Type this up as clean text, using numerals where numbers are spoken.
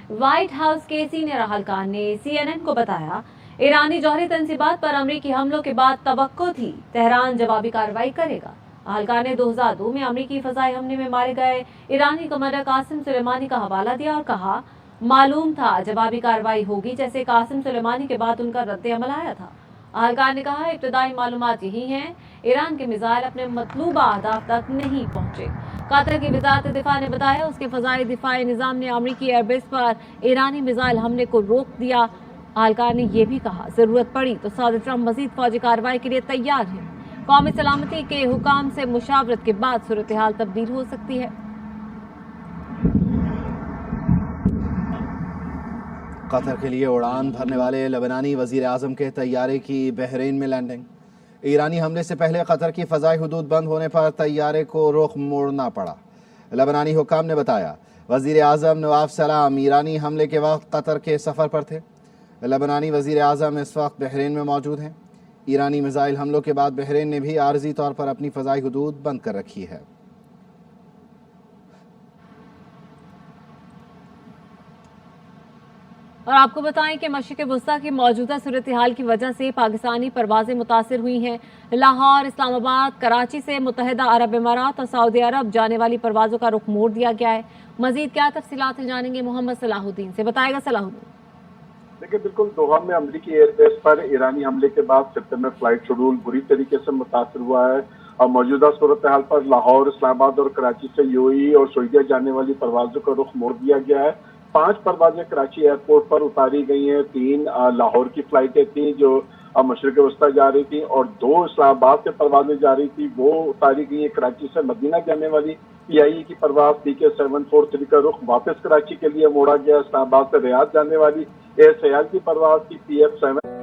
White house के senior अहलकार ने CNN को बताया, ईरानी जौहरी तंसीबात पर अमरीकी हमलों के बाद तवक्को थी तेहरान जवाबी कार्रवाई करेगा। अहलकार ने 2002 में अमरीकी फजाई हमले में मारे गए ईरानी कमांडर कासिम सुलेमानी का हवाला दिया और कहा, मालूम था जवाबी कार्रवाई होगी, जैसे कासिम सुलेमानी के बाद उनका रद्द अमल आया था। अहलकार ने कहा, इब्तदाई मालूमात यही हैं, ईरान के मिसाइल अपने मतलूबा अहदाफ तक नहीं पहुंचे। कतर की वजारत दिफा ने बताया, उसके फजाई दिफाई निजाम ने अमरीकी एयरबेस पर ईरानी मिसाइल हमले को रोक दिया। अहलकार ने यह भी कहा, जरूरत पड़ी तो सऊदी ट्रंप मजीद फौजी कार्रवाई के लिए तैयार है। कौमी सलामती के हुकाम से मुशावरत के बाद सूरत हाल तब्दील हो सकती है। कतर के लिए उड़ान भरने वाले लेबनानी वजीर आजम के तैयारे की बहरीन में लैंडिंग। ईरानी हमले से पहले कतर की फ़ज़ाई हुदूद बंद होने पर तैयारे को रुख मोड़ना पड़ा। लेबनानी हुकाम ने बताया, वजीर आजम नवाफ सलाम ईरानी हमले के वक्त कतर के सफ़र पर थे। लेबनानी वजीर आजम इस वक्त बहरीन में मौजूद हैं। ईरानी मिसाइल हमलों के बाद बहरीन ने भी आर्जी तौर पर अपनी फ़ज़ाई हुदूद बंद कर रखी है। और आपको बताएं कि मशरिक़ वुस्ता की मौजूदा सूरत हाल की वजह से पाकिस्तानी परवाजें मुतासिर हुई हैं। लाहौर, इस्लामाबाद, कराची से मुत्तहिदा अरब इमारात और सऊदी अरब जाने वाली परवाजों का रुख मोड़ दिया गया है। मजीद क्या तफसीलात जानेंगे मोहम्मद सलाहुद्दीन से, बताएगा सलाहुद्दीन। देखिए, बिल्कुल दोहा में अमरीकी एयरबेस पर ईरानी हमले के बाद सितंबर में फ्लाइट शेड्यूल बुरी तरीके से मुतासर हुआ है और मौजूदा सूरत हाल पर लाहौर, इस्लामाबाद और कराची से यूएई और सऊदीया जाने वाली परवाजों का रुख मोड़ दिया गया है। 5 परवाजें कराची एयरपोर्ट पर उतारी गई हैं, 3 लाहौर की फ्लाइटें थी जो मशरिक़ वस्ता जा रही थी और 2 इस्लामाबाद से परवाजें जा रही थी, वो उतारी गई हैं। कराची से मदीना जाने वाली PIE की परवाज PK743 का रुख वापस कराची के लिए मोड़ा गया। इस्लामाबाद से रियाद जाने वाली एयर सयाल की परवाज की PF7